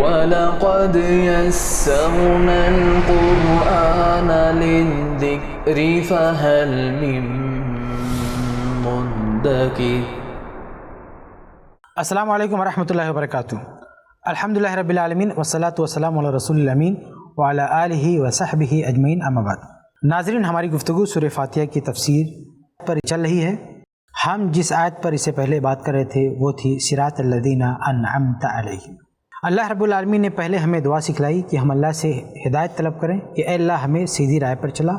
وَلَقَدْ يَسَّرْنَا الْقُرْآنَ لِلذِّكْرِ فَهَلْ مِن مُّدَّكِرٍ۔ السلام علیکم ورحمۃ اللہ وبرکاتہ۔ الحمدللہ رب العالمین والصلاۃ والسلام علی رسول الامین وعلی آلہ وصحبہ اجمعین، اما بعد۔ ناظرین، ہماری گفتگو سورہ فاتحہ کی تفسیر پر چل رہی ہے۔ ہم جس آیت پر اس سے پہلے بات کر رہے تھے وہ تھی صراط الذین انعمت علیہم۔ اللہ رب العالمین نے پہلے ہمیں دعا سکھلائی کہ ہم اللہ سے ہدایت طلب کریں کہ اے اللہ ہمیں سیدھی راہ پر چلا،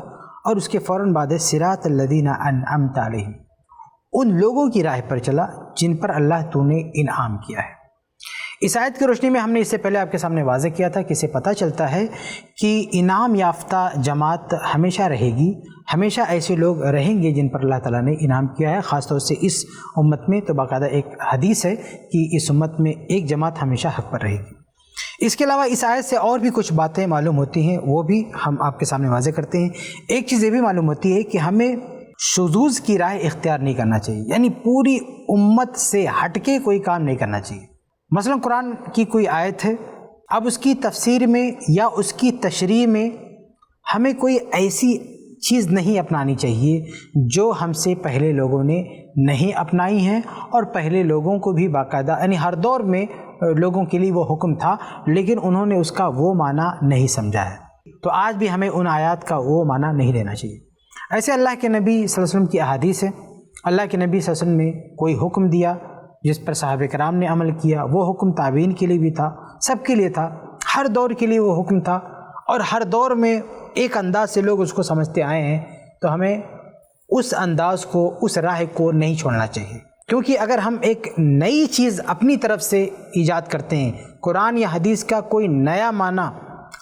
اور اس کے فوراً بعد صراط الذین انعمت علیہم، ان لوگوں کی راہ پر چلا جن پر اللہ تو نے انعام کیا ہے۔ اس آیت کی روشنی میں ہم نے اس سے پہلے آپ کے سامنے واضح کیا تھا کہ اسے پتہ چلتا ہے کہ انعام یافتہ جماعت ہمیشہ رہے گی، ہمیشہ ایسے لوگ رہیں گے جن پر اللہ تعالیٰ نے انعام کیا ہے۔ خاص طور سے اس امت میں تو باقاعدہ ایک حدیث ہے کہ اس امت میں ایک جماعت ہمیشہ حق پر رہے گی۔ اس کے علاوہ اس آیت سے اور بھی کچھ باتیں معلوم ہوتی ہیں، وہ بھی ہم آپ کے سامنے واضح کرتے ہیں۔ ایک چیز یہ بھی معلوم ہوتی ہے کہ ہمیں شذوذ کی راہ اختیار نہیں کرنا چاہیے، یعنی پوری امت سے ہٹ کے کوئی کام نہیں کرنا چاہیے۔ مثلا قرآن کی کوئی آیت ہے، اب اس کی تفسیر میں یا اس کی تشریح میں ہمیں کوئی ایسی چیز نہیں اپنانی چاہیے جو ہم سے پہلے لوگوں نے نہیں اپنائی ہیں، اور پہلے لوگوں کو بھی باقاعدہ یعنی ہر دور میں لوگوں کے لیے وہ حکم تھا، لیکن انہوں نے اس کا وہ معنی نہیں سمجھا ہے۔ تو آج بھی ہمیں ان آیات کا وہ معنی نہیں لینا چاہیے۔ ایسے اللہ کے نبی صلی اللہ علیہ وسلم کی احادیث ہے، اللہ کے نبی صلی اللہ علیہ وسلم نے کوئی حکم دیا جس پر صحابہ کرام نے عمل کیا، وہ حکم تابعین کے لیے بھی تھا، سب کے لیے تھا، ہر دور کے لیے وہ حکم تھا، اور ہر دور میں ایک انداز سے لوگ اس کو سمجھتے آئے ہیں۔ تو ہمیں اس انداز کو، اس راہ کو نہیں چھوڑنا چاہیے، کیونکہ اگر ہم ایک نئی چیز اپنی طرف سے ایجاد کرتے ہیں، قرآن یا حدیث کا کوئی نیا معنی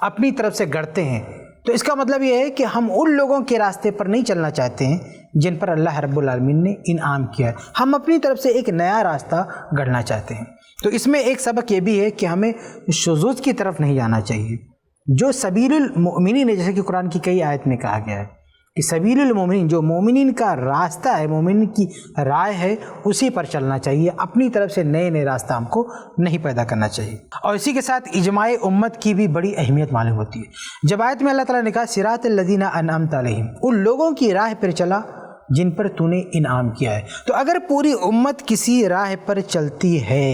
اپنی طرف سے گڑھتے ہیں، تو اس کا مطلب یہ ہے کہ ہم ان لوگوں کے راستے پر نہیں چلنا چاہتے ہیں جن پر اللہ رب العالمین نے انعام کیا ہے، ہم اپنی طرف سے ایک نیا راستہ گڑھنا چاہتے ہیں۔ تو اس میں ایک سبق یہ بھی ہے کہ ہمیں شذوذ کی طرف نہیں جانا چاہیے۔ جو سبیل المؤمنین ہے، جیسے کہ قرآن کی کئی آیت میں کہا گیا ہے کہ سبیل المؤمنین، جو مومنین کا راستہ ہے، مومنین کی رائے ہے، اسی پر چلنا چاہیے، اپنی طرف سے نئے نئے راستہ ہم کو نہیں پیدا کرنا چاہیے۔ اور اسی کے ساتھ اجماع امت کی بھی بڑی اہمیت معلوم ہوتی ہے۔ جب آیت میں اللہ تعالیٰ نے کہا صراط الذین انعمت علیہم، ان لوگوں کی راہ پر چلا جن پر تو نے انعام کیا ہے، تو اگر پوری امت کسی راہ پر چلتی ہے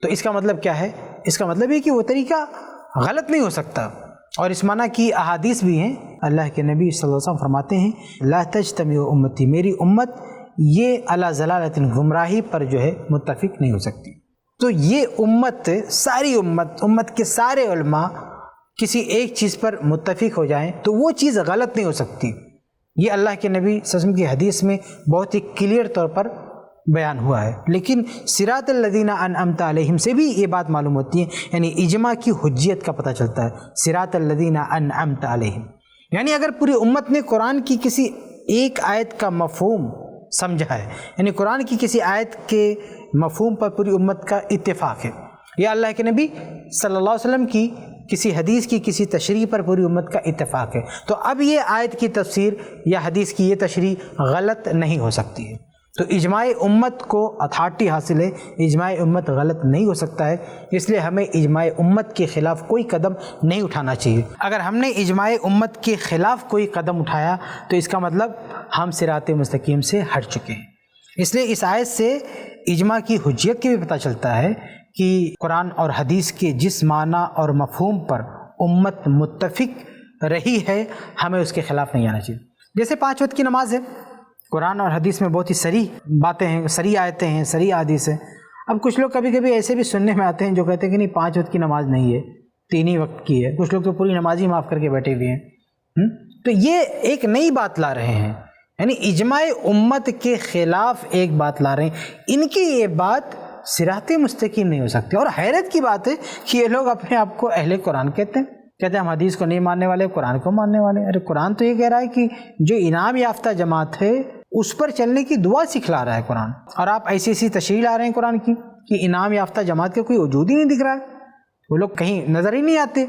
تو اس کا مطلب کیا ہے؟ اس کا مطلب یہ کہ وہ طریقہ غلط نہیں ہو سکتا، اور اس معنی کی احادیث بھی ہیں۔ اللہ کے نبی صلی اللہ علیہ وسلم فرماتے ہیں لا تجتمع امتی، میری امت یہ علی ضلالۃ، گمراہی پر جو ہے متفق نہیں ہو سکتی۔ تو یہ امت، ساری امت کے سارے علماء کسی ایک چیز پر متفق ہو جائیں تو وہ چیز غلط نہیں ہو سکتی۔ یہ اللہ کے نبی صلی اللہ علیہ وسلم کی حدیث میں بہت ہی کلیئر طور پر بیان ہوا ہے۔ لیکن صراط الذین انعمت علیہم سے بھی یہ بات معلوم ہوتی ہے، یعنی اجماع کی حجیت کا پتہ چلتا ہے۔ صراط الذین انعمت علیہم، یعنی اگر پوری امت نے قرآن کی کسی ایک آیت کا مفہوم سمجھا ہے، یعنی قرآن کی کسی آیت کے مفہوم پر پوری امت کا اتفاق ہے، یا اللہ کے نبی صلی اللہ علیہ وسلم کی کسی حدیث کی کسی تشریح پر پوری امت کا اتفاق ہے، تو اب یہ آیت کی تفسیر یا حدیث کی یہ تشریح غلط نہیں ہو سکتی ہے۔ تو اجماع امت کو اتھارٹی حاصل ہے، اجماع امت غلط نہیں ہو سکتا ہے، اس لیے ہمیں اجماع امت کے خلاف کوئی قدم نہیں اٹھانا چاہیے۔ اگر ہم نے اجماع امت کے خلاف کوئی قدم اٹھایا تو اس کا مطلب ہم صراط مستقیم سے ہٹ چکے ہیں۔ اس لیے اس آیت سے اجماع کی حجیت کے بھی پتہ چلتا ہے کہ قرآن اور حدیث کے جس معنی اور مفہوم پر امت متفق رہی ہے، ہمیں اس کے خلاف نہیں آنا چاہیے۔ جیسے 5 وقت کی نماز ہے، قرآن اور حدیث میں بہت ہی صریح باتیں ہیں، صریح آیتیں ہیں، صریح حدیث ہیں۔ اب کچھ لوگ کبھی کبھی ایسے بھی سننے میں آتے ہیں جو کہتے ہیں کہ نہیں 5 وقت کی نماز نہیں ہے، 3 ہی وقت کی ہے، کچھ لوگ تو پوری نماز ہی معاف کر کے بیٹھے ہوئے ہیں۔ تو یہ ایک نئی بات لا رہے ہیں، یعنی اجماع امت کے خلاف ایک بات لا رہے ہیں۔ ان کی یہ بات صراط مستقیم نہیں ہو سکتی، اور حیرت کی بات ہے کہ یہ لوگ اپنے آپ کو اہل قرآن کہتے ہیں ہم حدیث کو نہیں ماننے والے، قرآن کو ماننے والے۔ ارے قرآن تو یہ کہہ رہا ہے کہ جو انعام یافتہ جماعت ہے اس پر چلنے کی دعا سکھلا رہا ہے قرآن، اور آپ ایسی ایسی تشریح لا رہے ہیں قرآن کی کہ انعام یافتہ جماعت کا کوئی وجود ہی نہیں دکھ رہا ہے، وہ لوگ کہیں نظر ہی نہیں آتے۔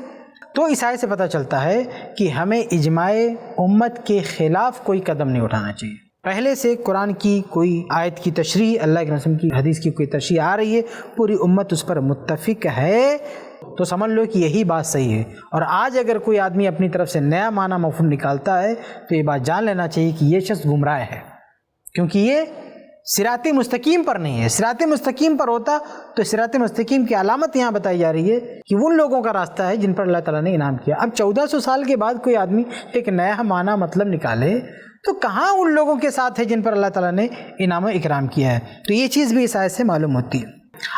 تو اس آیت سے پتہ چلتا ہے کہ ہمیں اجماع امت کے خلاف کوئی قدم نہیں اٹھانا چاہیے۔ پہلے سے قرآن کی کوئی آیت کی تشریح، اللہ کے رسول کی حدیث کی کوئی تشریح آ رہی ہے، پوری امت اس پر متفق ہے، تو سمجھ لو کہ یہی بات صحیح ہے۔ اور آج اگر کوئی آدمی اپنی طرف سے نیا معنی مفہوم نکالتا ہے تو یہ بات جان لینا چاہیے کہ یہ شخص گمراہ ہے، کیونکہ یہ صراط مستقیم پر نہیں ہے۔ صراط مستقیم پر ہوتا تو صراط مستقیم کی علامت یہاں بتائی جا رہی ہے کہ ان لوگوں کا راستہ ہے جن پر اللہ تعالیٰ نے انعام کیا۔ اب 1400 سال کے بعد کوئی آدمی ایک نیا معنی مطلب نکالے تو کہاں ان لوگوں کے ساتھ ہے جن پر اللہ تعالیٰ نے انعام و اکرام کیا ہے؟ تو یہ چیز بھی اس آیت سے معلوم ہوتی ہے۔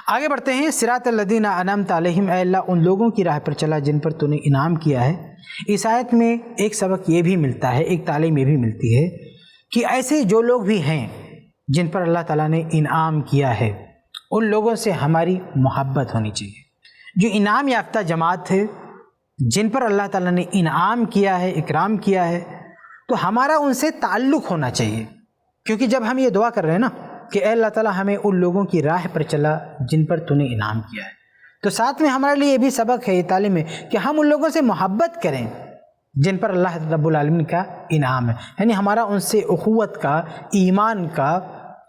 آگے بڑھتے ہیں۔ صراط الذین انعمت علیہم، اے اللہ ان لوگوں کی راہ پر چلا جن پر تو نے انعام کیا ہے۔ اس آیت میں ایک سبق یہ بھی ملتا ہے، ایک تعلیم یہ بھی ملتی ہے کہ ایسے جو لوگ بھی ہیں جن پر اللہ تعالیٰ نے انعام کیا ہے ان لوگوں سے ہماری محبت ہونی چاہیے۔ جو انعام یافتہ جماعت ہے، جن پر اللہ تعالیٰ نے انعام کیا ہے، اکرام کیا ہے، تو ہمارا ان سے تعلق ہونا چاہیے، کیونکہ جب ہم یہ دعا کر رہے ہیں نا کہ اے اللہ تعالیٰ ہمیں ان لوگوں کی راہ پر چلا جن پر تو نے انعام کیا ہے، تو ساتھ میں ہمارے لیے یہ بھی سبق ہے، یہ تعلیم ہے کہ ہم ان لوگوں سے محبت کریں جن پر اللہ رب العالمین کا انعام ہے۔ یعنی ہمارا ان سے اخوت کا، ایمان کا،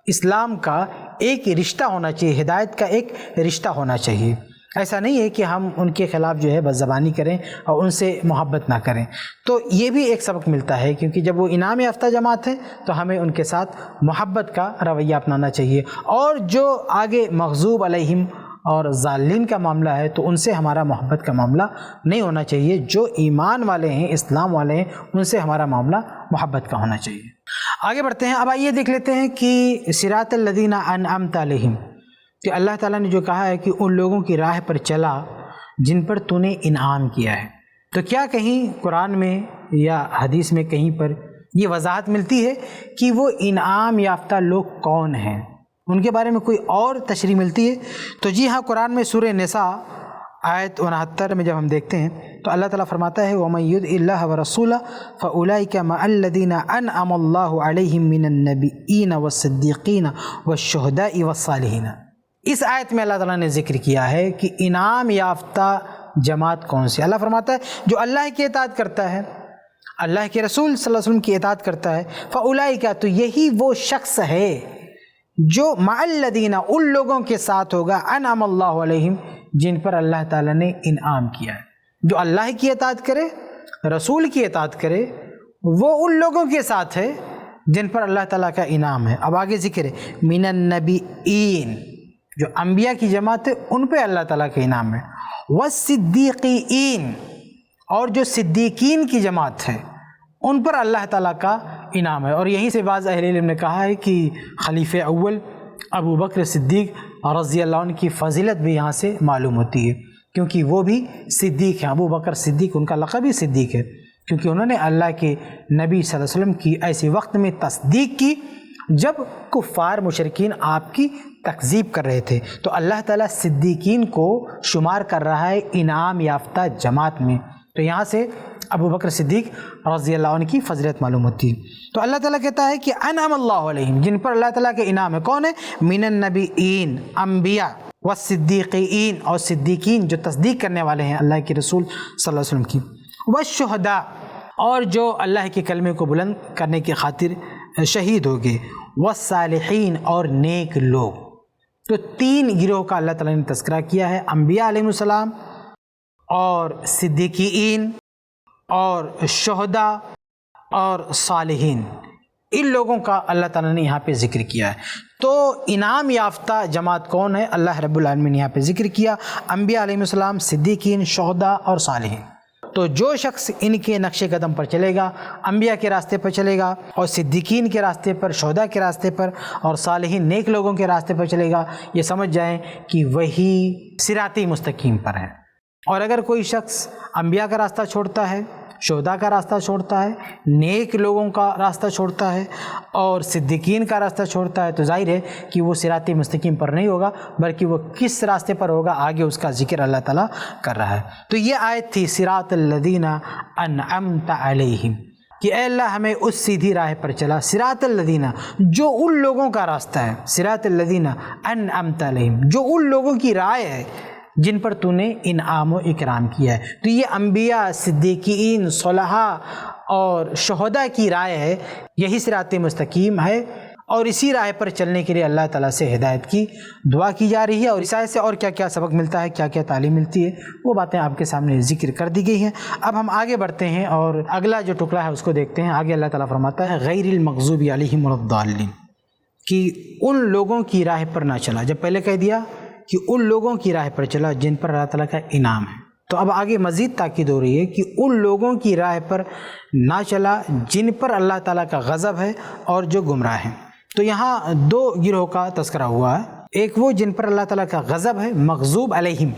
اسلام کا ایک رشتہ ہونا چاہیے، ہدایت کا ایک رشتہ ہونا چاہیے۔ ایسا نہیں ہے کہ ہم ان کے خلاف جو ہے بد زبانی کریں اور ان سے محبت نہ کریں۔ تو یہ بھی ایک سبق ملتا ہے، کیونکہ جب وہ انعام یافتہ جماعت ہے تو ہمیں ان کے ساتھ محبت کا رویہ اپنانا چاہیے، اور جو آگے مغضوب علیہم اور ظالمین کا معاملہ ہے تو ان سے ہمارا محبت کا معاملہ نہیں ہونا چاہیے۔ جو ایمان والے ہیں، اسلام والے ہیں، ان سے ہمارا معاملہ محبت کا ہونا چاہیے۔ آگے بڑھتے ہیں۔ اب آئیے دیکھ لیتے ہیں کہ صراط الذین انعمت علیہم، کہ اللہ تعالیٰ نے جو کہا ہے کہ ان لوگوں کی راہ پر چلا جن پر تو نے انعام کیا ہے، تو کیا کہیں قرآن میں یا حدیث میں کہیں پر یہ وضاحت ملتی ہے کہ وہ انعام یافتہ لوگ کون ہیں؟ ان کے بارے میں کوئی اور تشریح ملتی ہے؟ تو جی ہاں، قرآن میں سورہ نساء آیت 69 میں جب ہم دیکھتے ہیں تو اللہ تعالیٰ فرماتا ہے وَمَن يُطِعِ اللَّهَ وَرَسُولَهُ فَأُولَٰئِكَ مَعَ الَّذِينَ أَنْعَمَ اللَّهُ عَلَيْهِم مِّنَ النَّبِيِّينَ وَالصِّدِّيقِينَ وَالشُّهَدَاءِ وَالصَّالِحِينَ۔ اس آیت میں اللہ تعالیٰ نے ذکر کیا ہے کہ انعام یافتہ جماعت کون سی۔ اللہ فرماتا ہے جو اللہ کی اطاعت کرتا ہے، اللہ کے رسول صلی اللہ علیہ وسلم کی اطاعت کرتا ہے، فَأُولَٰئِكَ، تو یہی وہ شخص ہے جو مع الذین، ان لوگوں کے ساتھ ہوگا، انعم اللہ علیہم، جن پر اللہ تعالیٰ نے انعام کیا ہے۔ جو اللہ کی اطاعت کرے، رسول کی اطاعت کرے، وہ ان لوگوں کے ساتھ ہے جن پر اللہ تعالیٰ کا انعام ہے۔ اب آگے ذکر ہے من النبیین، جو انبیاء کی جماعت ہے ان پہ اللہ تعالیٰ کا انعام ہے، والصدیقین، اور جو صدیقین کی جماعت ہے ان پر اللہ تعالیٰ کا انعام ہے۔ اور یہیں سے بعض اہل علم نے کہا ہے کہ خلیفہ اول ابو بکر صدیق رضی اللہ عنہ کی فضیلت بھی یہاں سے معلوم ہوتی ہے، کیونکہ وہ بھی صدیق ہیں۔ ابو بکر صدیق، ان کا لقب بھی صدیق ہے، کیونکہ انہوں نے اللہ کے نبی صلی اللہ علیہ وسلم کی ایسے وقت میں تصدیق کی جب کفار مشرکین آپ کی تکذیب کر رہے تھے، تو اللہ تعالیٰ صدیقین کو شمار کر رہا ہے انعام یافتہ جماعت میں۔ تو یہاں سے ابو بکر صدیق رضی اللہ عنہ کی فضیلت معلوم ہوتی ہے۔ تو اللہ تعالیٰ کہتا ہے کہ انعم اللہ علیہم، جن پر اللہ تعالیٰ کے انعام ہے، کون ہے؟ من النبیین، انبیاء، والصدیقین، اور صدیقین جو تصدیق کرنے والے ہیں اللہ کے رسول صلی اللہ علیہ وسلم کی، والشہداء، اور جو اللہ کے کلمے کو بلند کرنے کی خاطر شہید ہو گئے، والصالحین، اور نیک لوگ۔ تو تین گروہ کا اللہ تعالیٰ نے تذکرہ کیا ہے، انبیاء علیہ السلام، اور صدیقین، اور شہداء، اور صالحین۔ ان لوگوں کا اللہ تعالیٰ نے یہاں پہ ذکر کیا ہے۔ تو انعام یافتہ جماعت کون ہے؟ اللہ رب العالمین نے یہاں پہ ذکر کیا، انبیاء علیہ السلام، صدیقین، شہداء اور صالحین۔ تو جو شخص ان کے نقش قدم پر چلے گا، انبیاء کے راستے پر چلے گا، اور صدیقین کے راستے پر، شہداء کے راستے پر، اور صالحین نیک لوگوں کے راستے پر چلے گا، یہ سمجھ جائیں کہ وہی صراط مستقیم پر ہے۔ اور اگر کوئی شخص انبیاء کا راستہ چھوڑتا ہے، شہداء کا راستہ چھوڑتا ہے، نیک لوگوں کا راستہ چھوڑتا ہے، اور صدیقین کا راستہ چھوڑتا ہے، تو ظاہر ہے کہ وہ صراط مستقیم پر نہیں ہوگا، بلکہ وہ کس راستے پر ہوگا آگے اس کا ذکر اللہ تعالیٰ کر رہا ہے۔ تو یہ آیت تھی صراط الذین انعمت علیہم، کہ اے اللہ ہمیں اس سیدھی راہ پر چلا، صراط الذین، جو ان لوگوں کا راستہ ہے، صراط الذین انعمت علیہم، جو ان لوگوں کی رائے ہے جن پر تو نے انعام و اکرام کیا ہے۔ تو یہ انبیاء، صدیقین، صلحاء اور شہداء کی رائے ہے، یہی صراط مستقیم ہے، اور اسی راہ پر چلنے کے لیے اللہ تعالیٰ سے ہدایت کی دعا کی جا رہی ہے، اور اس آیت سے اور کیا کیا سبق ملتا ہے، کیا کیا تعلیم ملتی ہے، وہ باتیں آپ کے سامنے ذکر کر دی گئی ہیں۔ اب ہم آگے بڑھتے ہیں اور اگلا جو ٹکڑا ہے اس کو دیکھتے ہیں۔ آگے اللہ تعالیٰ فرماتا ہے غیر المغضوب علیہم ولا الضالین، کہ ان لوگوں کی راہ پر نہ چلا۔ جب پہلے کہہ دیا کہ ان لوگوں کی راہ پر چلا جن پر اللہ تعالیٰ کا انعام ہے، تو اب آگے مزید تاکید ہو رہی ہے کہ ان لوگوں کی راہ پر نہ چلا جن پر اللہ تعالیٰ کا غضب ہے اور جو گمراہ ہیں۔ تو یہاں دو گروہ کا تذکرہ ہوا ہے، ایک وہ جن پر اللہ تعالیٰ کا غضب ہے مغضوب علیہم،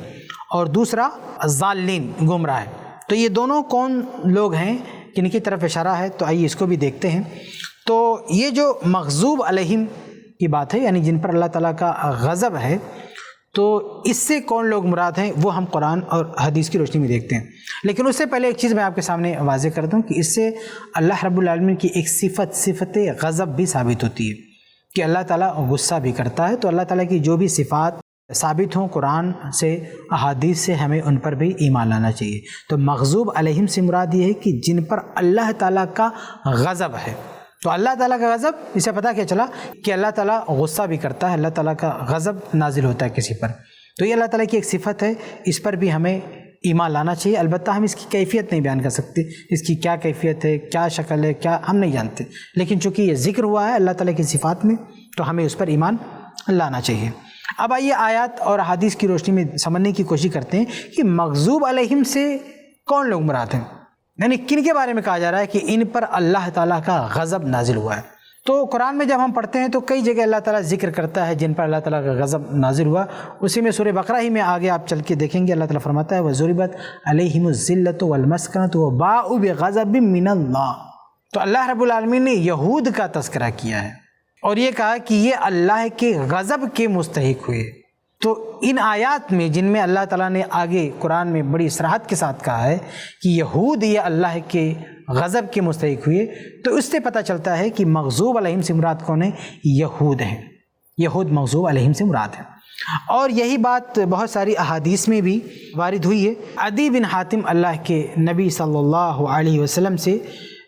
اور دوسرا ضالین گمراہ ہے۔ تو یہ دونوں کون لوگ ہیں، کن کی طرف اشارہ ہے؟ تو آئیے اس کو بھی دیکھتے ہیں۔ تو یہ جو مغضوب علیہم کی بات ہے، یعنی جن پر اللہ تعالیٰ کا غضب ہے، تو اس سے کون لوگ مراد ہیں وہ ہم قرآن اور حدیث کی روشنی میں دیکھتے ہیں۔ لیکن اس سے پہلے ایک چیز میں آپ کے سامنے واضح کر دوں کہ اس سے اللہ رب العالمین کی ایک صفت غضب بھی ثابت ہوتی ہے کہ اللہ تعالیٰ غصہ بھی کرتا ہے۔ تو اللہ تعالیٰ کی جو بھی صفات ثابت ہوں قرآن سے، احادیث سے، ہمیں ان پر بھی ایمان لانا چاہیے۔ تو مغضوب علیہم سے مراد یہ ہے کہ جن پر اللہ تعالیٰ کا غضب ہے۔ تو اللہ تعالیٰ کا غضب، اس سے پتہ کیا چلا کہ اللہ تعالیٰ غصہ بھی کرتا ہے، اللہ تعالیٰ کا غضب نازل ہوتا ہے کسی پر۔ تو یہ اللہ تعالیٰ کی ایک صفت ہے، اس پر بھی ہمیں ایمان لانا چاہیے۔ البتہ ہم اس کی کیفیت نہیں بیان کر سکتے، اس کی کیا کیفیت ہے، کیا شکل ہے، کیا ہم نہیں جانتے، لیکن چونکہ یہ ذکر ہوا ہے اللہ تعالیٰ کی صفات میں تو ہمیں اس پر ایمان لانا چاہیے۔ اب آئیے آیات اور حدیث کی روشنی میں سمجھنے کی کوشش کرتے ہیں کہ مغضوب علیہم سے کون لوگ مراد ہیں، یعنی کن کے بارے میں کہا جا رہا ہے کہ ان پر اللہ تعالیٰ کا غضب نازل ہوا ہے۔ تو قرآن میں جب ہم پڑھتے ہیں تو کئی جگہ اللہ تعالیٰ ذکر کرتا ہے جن پر اللہ تعالیٰ کا غضب نازل ہوا۔ اسی میں سورہ بقرہ ہی میں آگے آپ چل کے دیکھیں گے اللہ تعالیٰ فرماتا ہے وَضُرِبَتْ عَلَيْهِمُ الذِّلَّةُ وَالْمَسْكَنَةُ وَبَاءُوا بِغَضَبٍ مِّنَ اللَّهِ۔ تو اللہ رب العالمین نے یہود کا تذکرہ کیا ہے اور یہ کہا کہ یہ اللہ کے غضب کے مستحق ہوئے۔ تو ان آیات میں جن میں اللہ تعالیٰ نے آگے قرآن میں بڑی صراحت کے ساتھ کہا ہے کہ یہود یہ اللہ کے غضب کے مستحق ہوئے، تو اس سے پتہ چلتا ہے کہ مغضوب علیہم سے مراد کون ہے؟ یہود ہیں، یہود مغضوب علیہم سے مراد ہیں۔ اور یہی بات بہت ساری احادیث میں بھی وارد ہوئی ہے۔ عدی بن حاتم اللہ کے نبی صلی اللہ علیہ وسلم سے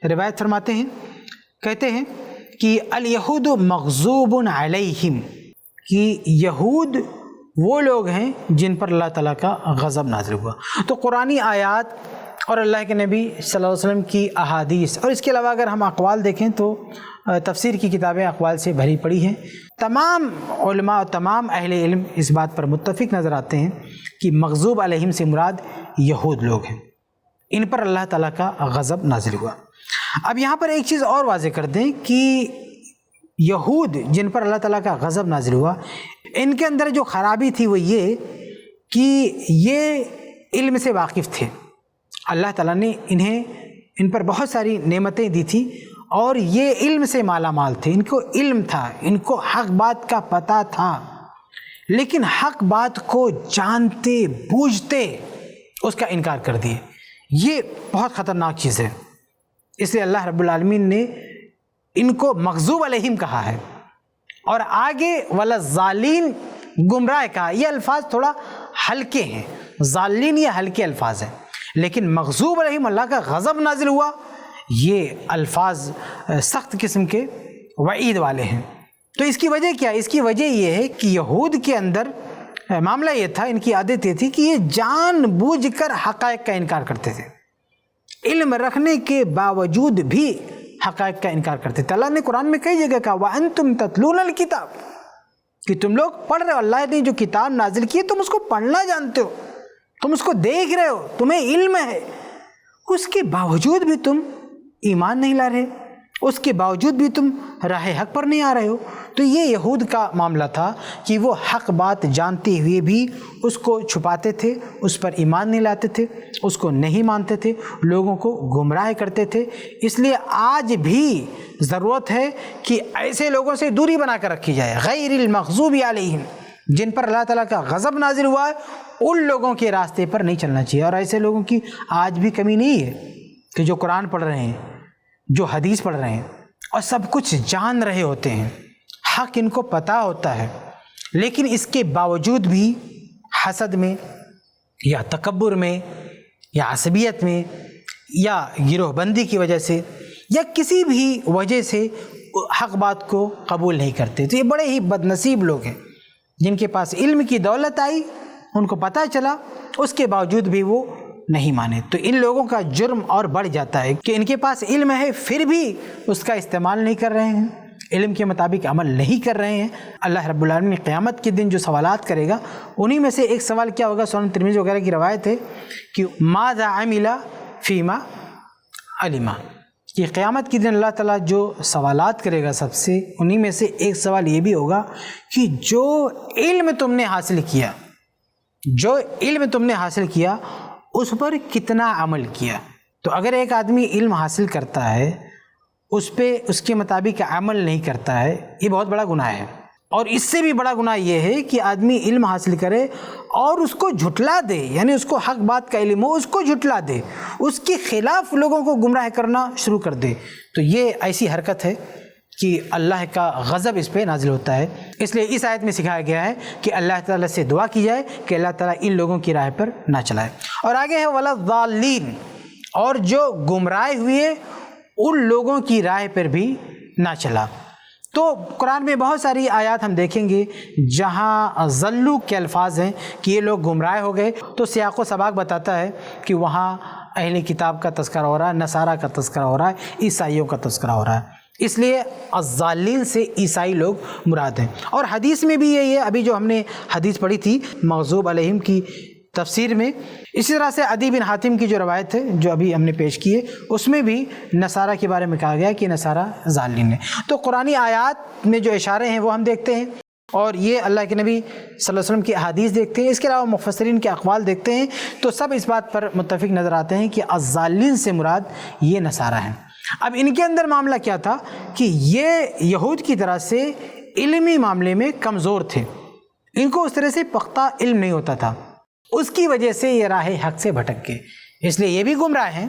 روایت فرماتے ہیں، کہتے ہیں کہ الیہود مغضوب علیہم، کہ یہود وہ لوگ ہیں جن پر اللہ تعالیٰ کا غضب نازل ہوا۔ تو قرآنی آیات اور اللہ کے نبی صلی اللہ علیہ وسلم کی احادیث، اور اس کے علاوہ اگر ہم اقوال دیکھیں تو تفسیر کی کتابیں اقوال سے بھری پڑی ہیں۔ تمام علماء اور تمام اہل علم اس بات پر متفق نظر آتے ہیں کہ مغضوب علیہم سے مراد یہود لوگ ہیں، ان پر اللہ تعالیٰ کا غضب نازل ہوا۔ اب یہاں پر ایک چیز اور واضح کر دیں کہ یہود جن پر اللہ تعالیٰ کا غضب نازل ہوا، ان کے اندر جو خرابی تھی وہ یہ کہ یہ علم سے واقف تھے۔ اللہ تعالیٰ نے ان پر بہت ساری نعمتیں دی تھی اور یہ علم سے مالا مال تھے، ان کو علم تھا، ان کو حق بات کا پتہ تھا، لیکن حق بات کو جانتے بوجھتے اس کا انکار کر دیے۔ یہ بہت خطرناک چیز ہے، اس لیے اللہ رب العالمین نے ان کو مغضوب علیہم کہا ہے، اور آگے ولا ضالین گمراہ کہا۔ یہ الفاظ تھوڑا ہلکے ہیں، ضالین یہ ہلکے الفاظ ہیں، لیکن مغضوب علیہم اللہ کا غضب نازل ہوا، یہ الفاظ سخت قسم کے وعید والے ہیں۔ تو اس کی وجہ کیا ہے؟ اس کی وجہ یہ ہے کہ یہود کے اندر معاملہ یہ تھا، ان کی عادت یہ تھی کہ یہ جان بوجھ کر حقائق کا انکار کرتے تھے، علم رکھنے کے باوجود بھی حقائق کا انکار کرتے تھے۔ اللہ نے قرآن میں کئی جگہ کہا وَأَنْتُمْ تَتْلُونَ الْكِتَابَ، کہ تم لوگ پڑھ رہے ہو، اللہ نے جو کتاب نازل کی ہے تم اس کو پڑھنا جانتے ہو، تم اس کو دیکھ رہے ہو، تمہیں علم ہے، اس کے باوجود بھی تم ایمان نہیں لا رہے، اس کے باوجود بھی تم راہ حق پر نہیں آ رہے ہو۔ تو یہ یہود کا معاملہ تھا کہ وہ حق بات جانتے ہوئے بھی اس کو چھپاتے تھے، اس پر ایمان نہیں لاتے تھے، اس کو نہیں مانتے تھے، لوگوں کو گمراہ کرتے تھے۔ اس لیے آج بھی ضرورت ہے کہ ایسے لوگوں سے دوری بنا کر رکھی جائے، غیر المغضوب علیہم، جن پر اللہ تعالیٰ کا غضب نازل ہوا ہے ان لوگوں کے راستے پر نہیں چلنا چاہیے۔ اور ایسے لوگوں کی آج بھی کمی نہیں ہے کہ جو قرآن پڑھ رہے ہیں، جو حدیث پڑھ رہے ہیں اور سب کچھ جان رہے ہوتے ہیں، حق ان کو پتہ ہوتا ہے، لیکن اس کے باوجود بھی حسد میں یا تکبر میں یا عصبیت میں یا گروہ بندی کی وجہ سے یا کسی بھی وجہ سے حق بات کو قبول نہیں کرتے۔ تو یہ بڑے ہی بدنصیب لوگ ہیں جن کے پاس علم کی دولت آئی، ان کو پتہ چلا، اس کے باوجود بھی وہ نہیں مانے۔ تو ان لوگوں کا جرم اور بڑھ جاتا ہے کہ ان کے پاس علم ہے پھر بھی اس کا استعمال نہیں کر رہے ہیں، علم کے مطابق عمل نہیں کر رہے ہیں۔ اللہ رب العالمین قیامت کے دن جو سوالات کرے گا، انہی میں سے ایک سوال کیا ہوگا، سنن ترمذی وغیرہ کی روایت ہے کہ ماذا عمل فیما علم، کہ قیامت کے دن اللہ تعالیٰ جو سوالات کرے گا سب سے، انہی میں سے ایک سوال یہ بھی ہوگا کہ جو علم تم نے حاصل کیا، جو علم تم نے حاصل کیا اس پر کتنا عمل کیا۔ تو اگر ایک آدمی علم حاصل کرتا ہے، اس پہ اس کے مطابق عمل نہیں کرتا ہے، یہ بہت بڑا گناہ ہے۔ اور اس سے بھی بڑا گناہ یہ ہے کہ آدمی علم حاصل کرے اور اس کو جھٹلا دے، یعنی اس کو حق بات کا علم ہو، اس کو جھٹلا دے، اس کے خلاف لوگوں کو گمراہ کرنا شروع کر دے، تو یہ ایسی حرکت ہے کہ اللہ کا غضب اس پہ نازل ہوتا ہے۔ اس لیے اس آیت میں سکھایا گیا ہے کہ اللہ تعالیٰ سے دعا کی جائے کہ اللہ تعالیٰ ان لوگوں کی راہ پر نہ چلائے۔ اور آگے ہے وَلَا الضَّالِّينَ، اور جو گمراہ ہوئے ان لوگوں کی راہ پر بھی نہ چلا۔ تو قرآن میں بہت ساری آیات ہم دیکھیں گے جہاں ضلوا کے الفاظ ہیں کہ یہ لوگ گمراہ ہو گئے، تو سیاق و سباق بتاتا ہے کہ وہاں اہل کتاب کا تذکرہ ہو رہا ہے، نصارہ کا تذکرہ ہو رہا ہے، عیسائیوں کا تذکرہ ہو رہا ہے، اس لیے الضالین سے عیسائی لوگ مراد ہیں۔ اور حدیث میں بھی یہ ابھی جو ہم نے حدیث پڑھی تھی مغضوب علیہم کی تفسیر میں، اسی طرح سے عدی بن حاتم کی جو روایت ہے جو ابھی ہم نے پیش کی ہے، اس میں بھی نصارہ کے بارے میں کہا گیا کہ نصارہ ضالین ہے۔ تو قرآنی آیات میں جو اشارے ہیں وہ ہم دیکھتے ہیں، اور یہ اللہ کے نبی صلی اللہ علیہ وسلم کی احادیث دیکھتے ہیں، اس کے علاوہ مفسرین کے اقوال دیکھتے ہیں، تو سب اس بات پر متفق نظر آتے ہیں کہ الضالین سے مراد یہ نصارہ ہیں۔ اب ان کے اندر معاملہ کیا تھا کہ یہ یہود کی طرح سے علمی معاملے میں کمزور تھے، ان کو اس طرح سے پختہ علم نہیں ہوتا تھا، اس کی وجہ سے یہ راہ حق سے بھٹک گئے، اس لیے یہ بھی گمراہ ہیں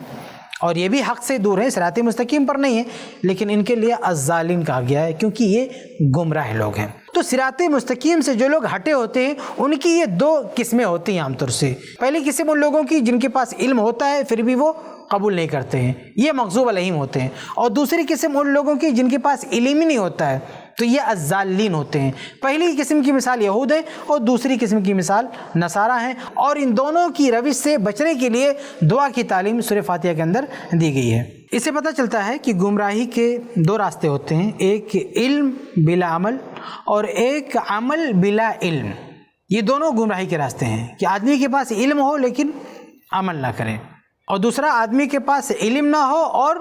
اور یہ بھی حق سے دور ہیں، صراط مستقیم پر نہیں ہیں، لیکن ان کے لیے الضالین کہا گیا ہے کیونکہ یہ گمراہ لوگ ہیں۔ تو صراط مستقیم سے جو لوگ ہٹے ہوتے ہیں ان کی یہ دو قسمیں ہوتی ہیں عام طور سے۔ پہلی قسم ان لوگوں کی جن کے پاس علم ہوتا ہے پھر بھی وہ قبول نہیں کرتے ہیں، یہ مغضوب علیہم ہوتے ہیں، اور دوسری قسم ان لوگوں کی جن کے پاس علم ہی نہیں ہوتا ہے تو یہ الضالین ہوتے ہیں۔ پہلی قسم کی مثال یہود ہے اور دوسری قسم کی مثال نصارہ ہیں، اور ان دونوں کی روش سے بچنے کے لیے دعا کی تعلیم سورہ فاتحہ کے اندر دی گئی ہے۔ اس سے پتہ چلتا ہے کہ گمراہی کے دو راستے ہوتے ہیں، ایک علم بلا عمل اور ایک عمل بلا علم۔ یہ دونوں گمراہی کے راستے ہیں کہ آدمی کے پاس علم ہو لیکن عمل نہ کرے، اور دوسرا آدمی کے پاس علم نہ ہو اور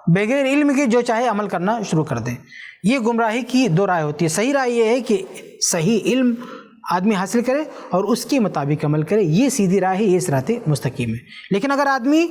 بغیر علم کے جو چاہے عمل کرنا شروع کر دے۔ یہ گمراہی کی دو رائے ہوتی ہے۔ صحیح رائے یہ ہے کہ صحیح علم آدمی حاصل کرے اور اس کے مطابق عمل کرے، یہ سیدھی راہ ہے، یہ صراط مستقیم ہے۔ لیکن اگر آدمی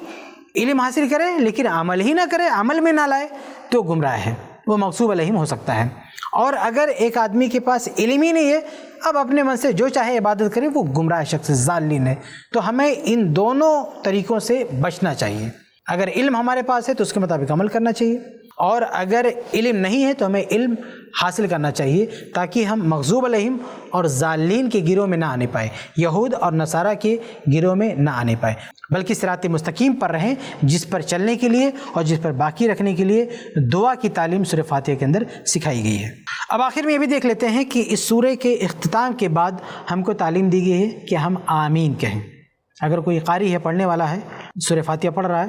علم حاصل کرے لیکن عمل ہی نہ کرے، عمل میں نہ لائے، تو گمراہ ہے، وہ مغضوب علیہم ہو سکتا ہے۔ اور اگر ایک آدمی کے پاس علم ہی نہیں ہے، اب اپنے من سے جو چاہے عبادت کرے، وہ گمراہ شخص ضالین ہے۔ تو ہمیں ان دونوں طریقوں سے بچنا چاہیے۔ اگر علم ہمارے پاس ہے تو اس کے مطابق عمل کرنا چاہیے، اور اگر علم نہیں ہے تو ہمیں علم حاصل کرنا چاہیے تاکہ ہم مغضوب علیہم اور ضالین کے گروہ میں نہ آنے پائے، یہود اور نصارہ کے گروہ میں نہ آنے پائے، بلکہ صراط مستقیم پر رہیں، جس پر چلنے کے لیے اور جس پر باقی رکھنے کے لیے دعا کی تعلیم سورہ فاتحہ کے اندر سکھائی گئی ہے۔ اب آخر میں یہ بھی دیکھ لیتے ہیں کہ اس سورہ کے اختتام کے بعد ہم کو تعلیم دی گئی ہے کہ ہم آمین کہیں۔ اگر کوئی قاری ہے، پڑھنے والا ہے، سورہ فاتحہ پڑھ رہا ہے،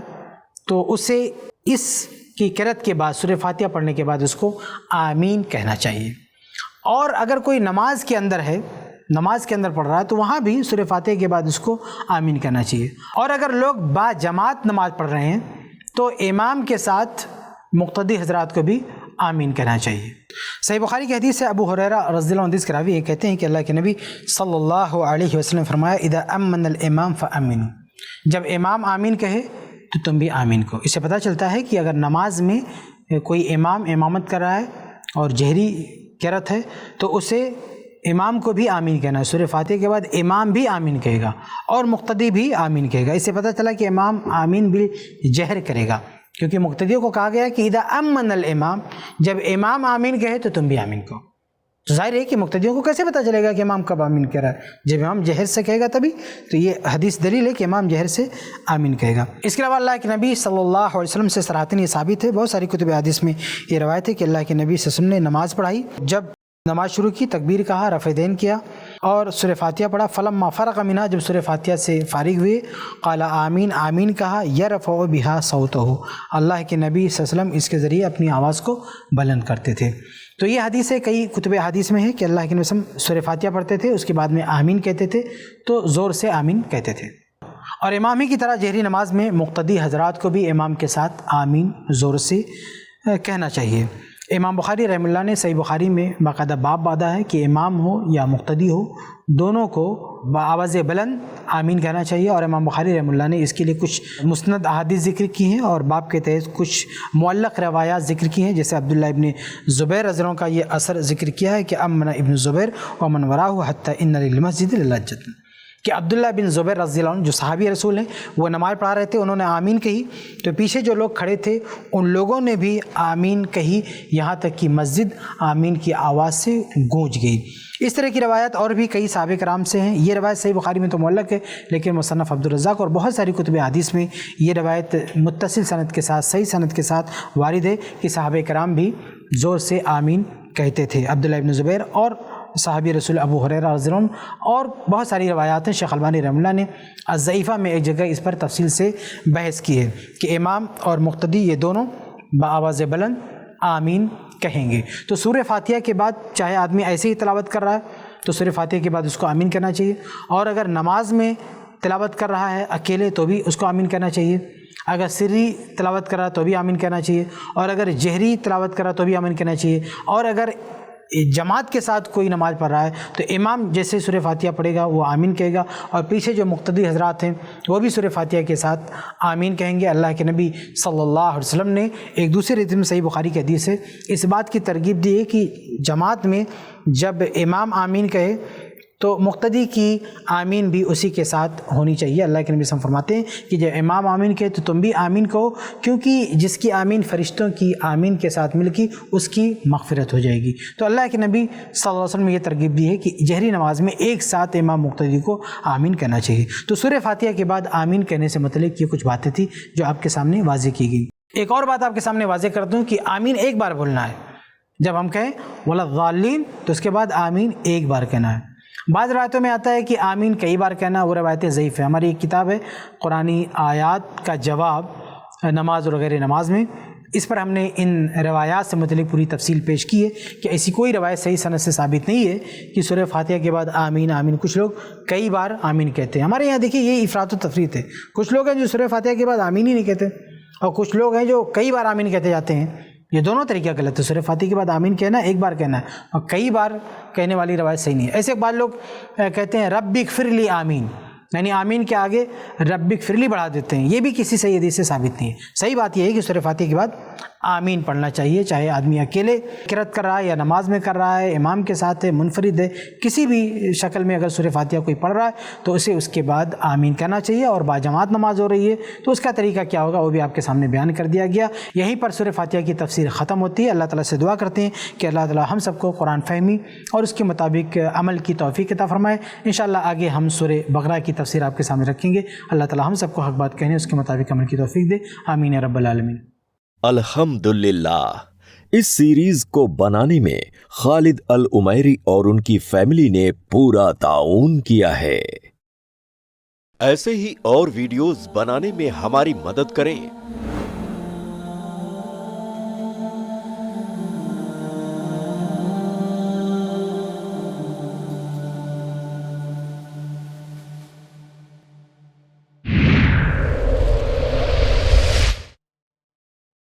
تو اسے اس کی قرأت کے بعد، سورہ فاتحہ پڑھنے کے بعد اس کو آمین کہنا چاہیے۔ اور اگر کوئی نماز کے اندر ہے، نماز کے اندر پڑھ رہا ہے، تو وہاں بھی سورہ فاتحہ کے بعد اس کو آمین کہنا چاہیے۔ اور اگر لوگ با جماعت نماز پڑھ رہے ہیں تو امام کے ساتھ مقتدی حضرات کو بھی آمین کہنا چاہیے۔ صحیح بخاری کی حدیث ہے، ابو ہریرہ رضی اللہ عنہ حدیث کے راوی یہ کہتے ہیں کہ اللہ کے نبی صلی اللہ علیہ وسلم فرمایا اذا امن الامام فامنوا، جب امام آمین کہے تو تم بھی آمین کو۔ اس سے پتہ چلتا ہے کہ اگر نماز میں کوئی امام امامت کر رہا ہے اور جہری قرأت ہے تو اسے امام کو بھی آمین کہنا ہے۔ سورہ فاتحہ کے بعد امام بھی آمین کہے گا اور مقتدی بھی آمین کہے گا۔ اس سے پتہ چلا کہ امام آمین بالجہر کرے گا، کیونکہ مقتدیوں کو کہا گیا کہ اذا امن الامام، جب امام آمین کہے تو تم بھی آمین کو۔ تو ظاہر ہے کہ مقتدیوں کو کیسے پتہ چلے گا کہ امام کب آمین کہہ رہا ہے؟ جب امام جہر سے کہے گا تبھی. تو یہ حدیث دلیل ہے کہ امام جہر سے آمین کہے گا. اس کے علاوہ اللہ کے نبی صلی اللہ علیہ وسلم سے صراحتاً یہ ثابت ہے، بہت ساری کتب حدیث میں یہ روایت ہے کہ اللہ کے نبی صلی اللہ علیہ وسلم نے نماز پڑھائی، جب نماز شروع کی تکبیر کہا، رفع دین کیا اور سورہ فاتحہ پڑھا. فلما فرغ منہا، جب سورہ فاتحہ سے فارغ ہوئے، قال آمین، آمین کہا، یرفع بہا صوتہ، اللہ کے نبی صلی اللہ علیہ وسلم اس کے ذریعے اپنی آواز کو بلند کرتے تھے. تو یہ حدیث ہے، کئی کتب حدیث میں ہے کہ اللہ کے نبی صلی اللہ علیہ وسلم سورہ فاتحہ پڑھتے تھے، اس کے بعد میں آمین کہتے تھے، تو زور سے آمین کہتے تھے. اور امام ہی کی طرح جہری نماز میں مقتدی حضرات کو بھی امام کے ساتھ آمین زور سے کہنا چاہیے. امام بخاری رحمہ اللہ نے صحیح بخاری میں باقاعدہ باب باندھا ہے کہ امام ہو یا مقتدی ہو، دونوں کو بآواز بلند آمین کہنا چاہیے. اور امام بخاری رحمہ اللہ نے اس کے لیے کچھ مسند احادیث ذکر کی ہیں اور باب کے تحت کچھ معلق روایات ذکر کی ہیں، جیسے عبداللہ ابن زبیر رضی اللہ عنہ کا یہ اثر ذکر کیا ہے کہ امن ابن زبیر ومن وراہ حتی ان للمسجد للجۃ، کہ عبداللہ بن زبیر رضی اللہ عنہ جو صحابی رسول ہیں، وہ نماز پڑھا رہے تھے، انہوں نے آمین کہی تو پیچھے جو لوگ کھڑے تھے ان لوگوں نے بھی آمین کہی، یہاں تک کہ مسجد آمین کی آواز سے گونج گئی. اس طرح کی روایت اور بھی کئی صحابہ کرام سے ہیں. یہ روایت صحیح بخاری میں تو معلق ہے، لیکن مصنف عبدالرزاق اور بہت ساری کتب حدیث میں یہ روایت متصل سند کے ساتھ، صحیح سند کے ساتھ وارد ہے کہ صحابہ کرام بھی زور سے آمین کہتے تھے. عبداللہ ابن زبیر اور صحابی رسول ابو ہریرہ رضی اللہ عنہ اور بہت ساری روایات ہیں. شیخ البانی رحمہ اللہ نے الضعیفہ میں ایک جگہ اس پر تفصیل سے بحث کی ہے کہ امام اور مقتدی یہ دونوں بآواز بلند آمین کہیں گے. تو سورہ فاتحہ کے بعد چاہے آدمی ایسے ہی تلاوت کر رہا ہے تو سورہ فاتحہ کے بعد اس کو آمین کہنا چاہیے، اور اگر نماز میں تلاوت کر رہا ہے اکیلے تو بھی اس کو آمین کہنا چاہیے، اگر سری تلاوت کر رہا ہے تو بھی آمین کہنا چاہیے، اور اگر جہری تلاوت کر رہا ہے تو بھی آمین کہنا چاہیے. اور اگر جماعت کے ساتھ کوئی نماز پڑھ رہا ہے تو امام جیسے سورہ فاتحہ پڑھے گا وہ آمین کہے گا، اور پیچھے جو مقتدی حضرات ہیں وہ بھی سورہ فاتحہ کے ساتھ آمین کہیں گے. اللہ کے نبی صلی اللہ علیہ وسلم نے ایک دوسرے حدیث میں، صحیح بخاری کی حدیث ہے، اس بات کی ترغیب دی ہے کہ جماعت میں جب امام آمین کہے تو مقتدی کی آمین بھی اسی کے ساتھ ہونی چاہیے. اللہ کے نبی صلی اللہ علیہ وسلم فرماتے ہیں کہ جب امام آمین کہے تو تم بھی آمین کہو، کیونکہ جس کی آمین فرشتوں کی آمین کے ساتھ مل کی اس کی مغفرت ہو جائے گی. تو اللہ کے نبی صلی اللہ علیہ وسلم نے یہ ترغیب دی ہے کہ جہری نماز میں ایک ساتھ امام مقتدی کو آمین کہنا چاہیے. تو سورہ فاتحہ کے بعد آمین کہنے سے متعلق یہ کچھ باتیں تھیں جو آپ کے سامنے واضح کی گئی. ایک اور بات آپ کے سامنے واضح کرتا ہوں کہ آمین ایک بار بولنا ہے. جب ہم کہیں ولا الضالین تو اس کے بعد آمین ایک بار کہنا ہے. بعض روایتوں میں آتا ہے کہ آمین کئی بار کہنا، وہ روایتیں ضعیف ہیں. ہماری ایک کتاب ہے قرآنی آیات کا جواب نماز اور غیر نماز میں، اس پر ہم نے ان روایات سے متعلق پوری تفصیل پیش کی ہے کہ ایسی کوئی روایت صحیح سند سے ثابت نہیں ہے کہ سورہ فاتحہ کے بعد آمین آمین. کچھ لوگ کئی بار آمین کہتے ہیں. ہمارے یہاں دیکھیے یہ افراط و تفریط ہے. کچھ لوگ ہیں جو سورہ فاتحہ کے بعد آمین ہی نہیں کہتے، اور کچھ لوگ ہیں جو کئی بار آمین کہتے جاتے ہیں. یہ دونوں طریقہ غلط ہے. سورہ فاتحہ کے بعد آمین کہنا ایک بار کہنا ہے، اور کئی بار کہنے والی روایت صحیح نہیں ہے. ایسے بعض لوگ کہتے ہیں رب اغفر لی آمین، یعنی آمین کے آگے رب اغفر لی بڑھا دیتے ہیں. یہ بھی کسی صحیح حدیث سے ثابت نہیں ہے. صحیح بات یہ ہے کہ سورہ فاتحہ کے بعد آمین پڑھنا چاہیے، چاہے آدمی اکیلے قرات کر رہا ہے یا نماز میں کر رہا ہے، امام کے ساتھ ہے، منفرد ہے، کسی بھی شکل میں اگر سورہ فاتحہ کوئی پڑھ رہا ہے تو اسے اس کے بعد آمین کہنا چاہیے. اور باجماعت نماز ہو رہی ہے تو اس کا طریقہ کیا ہوگا وہ بھی آپ کے سامنے بیان کر دیا گیا. یہیں پر سورہ فاتحہ کی تفسیر ختم ہوتی ہے. اللہ تعالیٰ سے دعا کرتے ہیں کہ اللہ تعالیٰ ہم سب کو قرآن فہمی اور اس کے مطابق عمل کی توفیق عطا فرمائے. انشاءاللہ آگے ہم سورہ بقرہ کی تفسیر آپ کے سامنے رکھیں گے. اللہ تعالیٰ ہم سب کو حق بات کہنے اس کے مطابق عمل کی توفیق دے. آمین یا رب العالمین. الحمدللہ، اس سیریز کو بنانے میں خالد العمیری اور ان کی فیملی نے پورا تعاون کیا ہے. ایسے ہی اور ویڈیوز بنانے میں ہماری مدد کریں.